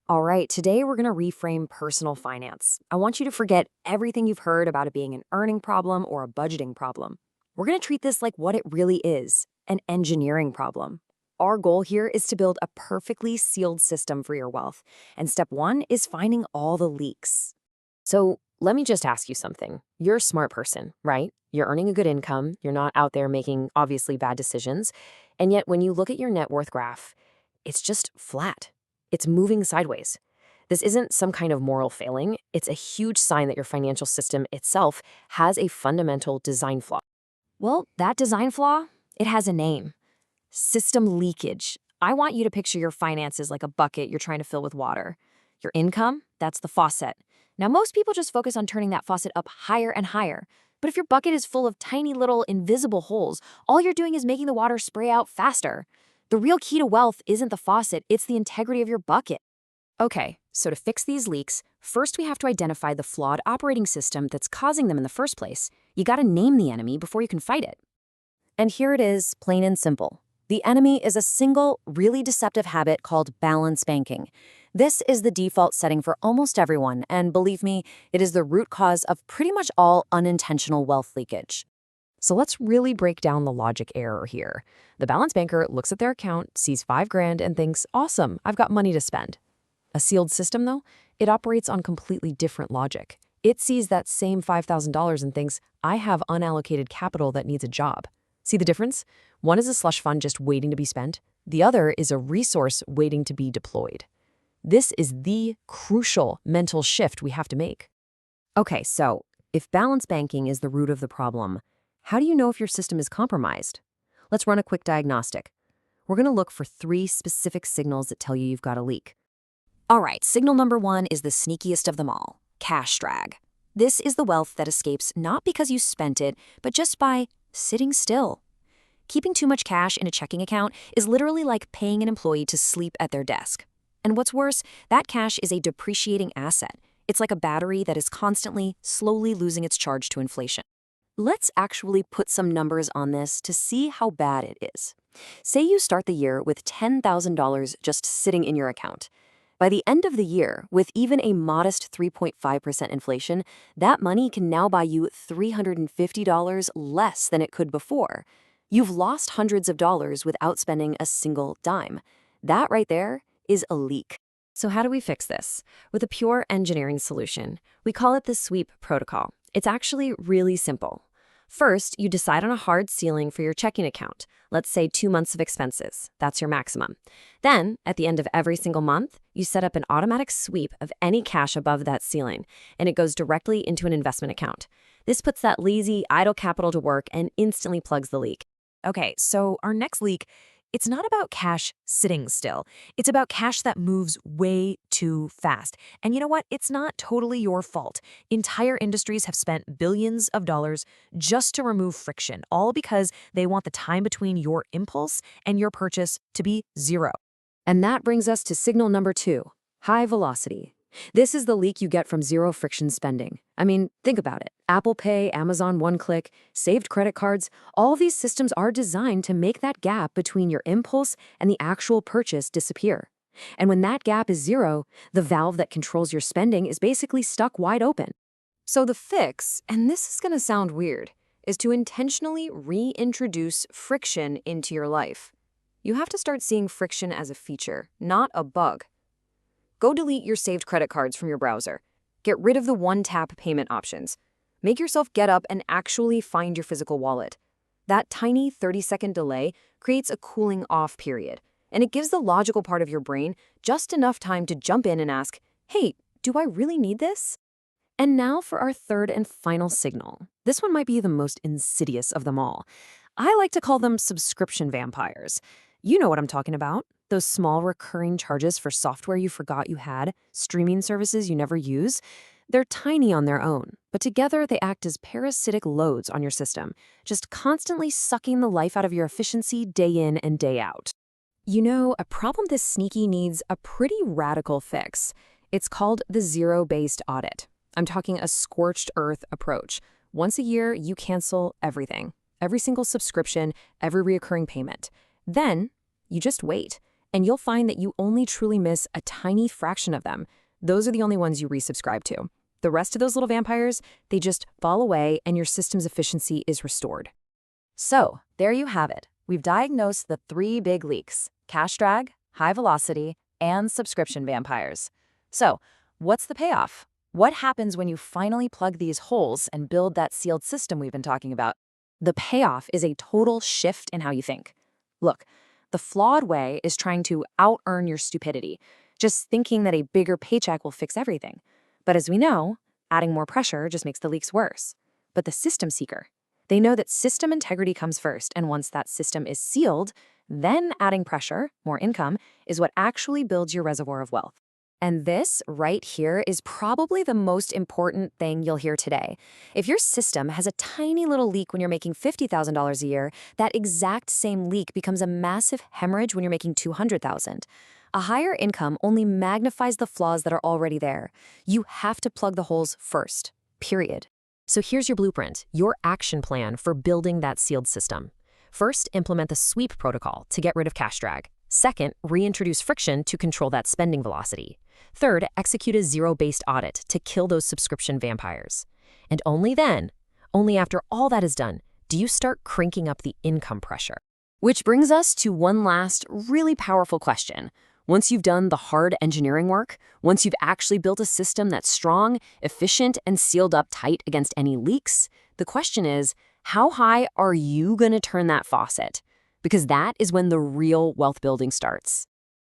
All right, today we're going to reframe personal finance. I want you to forget everything you've heard about it being an earning problem or a budgeting problem. We're going to treat this like what it really is, an engineering problem. Our goal here is to build a perfectly sealed system for your wealth, and step one is finding all the leaks. So let me just ask you something. You're a smart person, right? You're earning a good income, you're not out there making obviously bad decisions, and yet when you look at your net worth graph, it's just flat. It's moving sideways. This isn't some kind of moral failing. It's a huge sign that your financial system itself has a fundamental design flaw. Well, that design flaw, it has a name. System leakage. I want you to picture your finances like a bucket you're trying to fill with water. Your income, that's the faucet. Now, most people just focus on turning that faucet up higher and higher. But if your bucket is full of tiny little invisible holes, all you're doing is making the water spray out faster. The real key to wealth isn't the faucet, it's the integrity of your bucket. Okay, so to fix these leaks, first we have to identify the flawed operating system that's causing them in the first place. You gotta name the enemy before you can fight it. And here it is, plain and simple. The enemy is a single, really deceptive habit called balance banking. This is the default setting for almost everyone, and believe me, it is the root cause of pretty much all unintentional wealth leakage. So let's really break down the logic error here. The balance banker looks at their account, sees $5,000 and thinks, awesome, I've got money to spend. A sealed system, though, it operates on completely different logic. It sees that same $5,000 and thinks, I have unallocated capital that needs a job. See the difference? One is a slush fund just waiting to be spent. The other is a resource waiting to be deployed. This is the crucial mental shift we have to make. Okay, so if balance banking is the root of the problem, how do you know if your system is compromised? Let's run a quick diagnostic. We're going to look for 3 specific signals that tell you you've got a leak. All right, signal number 1 is the sneakiest of them all, cash drag. This is the wealth that escapes not because you spent it, but just by sitting still. Keeping too much cash in a checking account is literally like paying an employee to sleep at their desk. And what's worse, that cash is a depreciating asset. It's like a battery that is constantly, slowly losing its charge to inflation. Let's actually put some numbers on this to see how bad it is. Say you start the year with $10,000 just sitting in your account. By the end of the year, with even a modest 3.5% inflation, that money can now buy you $350 less than it could before. You've lost hundreds of dollars without spending a single dime. That right there is a leak. So how do we fix this? With a pure engineering solution. We call it the sweep protocol. It's actually really simple. First, you decide on a hard ceiling for your checking account. Let's say 2 months of expenses. That's your maximum. Then, at the end of every single month, you set up an automatic sweep of any cash above that ceiling, and it goes directly into an investment account. This puts that lazy, idle capital to work and instantly plugs the leak. Okay, so our next leak, it's not about cash sitting still. It's about cash that moves way too fast. And you know what? It's not totally your fault. Entire industries have spent billions of dollars just to remove friction, all because they want the time between your impulse and your purchase to be 0. And that brings us to signal number 2, high velocity. This is the leak you get from zero friction spending. I mean, think about it. Apple Pay, Amazon One Click, saved credit cards, all these systems are designed to make that gap between your impulse and the actual purchase disappear. And when that gap is 0, the valve that controls your spending is basically stuck wide open. So the fix, and this is going to sound weird, is to intentionally reintroduce friction into your life. You have to start seeing friction as a feature, not a bug. Go delete your saved credit cards from your browser. Get rid of the one-tap payment options. Make yourself get up and actually find your physical wallet. That tiny 30-second delay creates a cooling off period, and it gives the logical part of your brain just enough time to jump in and ask, hey, do I really need this? And now for our third and final signal. This one might be the most insidious of them all. I like to call them subscription vampires. You know what I'm talking about. Those small recurring charges for software you forgot you had, streaming services you never use. They're tiny on their own, but together they act as parasitic loads on your system, just constantly sucking the life out of your efficiency day in and day out. You know, a problem this sneaky needs a pretty radical fix. It's called the zero-based audit. I'm talking a scorched earth approach. Once a year, you cancel everything, every single subscription, every recurring payment. Then you just wait. And you'll find that you only truly miss a tiny fraction of them. Those are the only ones you resubscribe to. The rest of those little vampires, they just fall away and your system's efficiency is restored. So, there you have it. We've diagnosed the 3 big leaks: cash drag, high velocity, and subscription vampires. So, what's the payoff? What happens when you finally plug these holes and build that sealed system we've been talking about? The payoff is a total shift in how you think. Look, the flawed way is trying to out-earn your stupidity, just thinking that a bigger paycheck will fix everything. But as we know, adding more pressure just makes the leaks worse. But the system seeker, they know that system integrity comes first, and once that system is sealed, then adding pressure, more income, is what actually builds your reservoir of wealth. And this right here is probably the most important thing you'll hear today. If your system has a tiny little leak when you're making $50,000 a year, that exact same leak becomes a massive hemorrhage when you're making $200,000. A higher income only magnifies the flaws that are already there. You have to plug the holes first, period. So here's your blueprint, your action plan for building that sealed system. First, implement the sweep protocol to get rid of cash drag. Second, reintroduce friction to control that spending velocity. Third, execute a zero-based audit to kill those subscription vampires. And only then, only after all that is done, do you start cranking up the income pressure. Which brings us to one last really powerful question. Once you've done the hard engineering work, once you've actually built a system that's strong, efficient, and sealed up tight against any leaks, the question is, how high are you going to turn that faucet? Because that is when the real wealth building starts.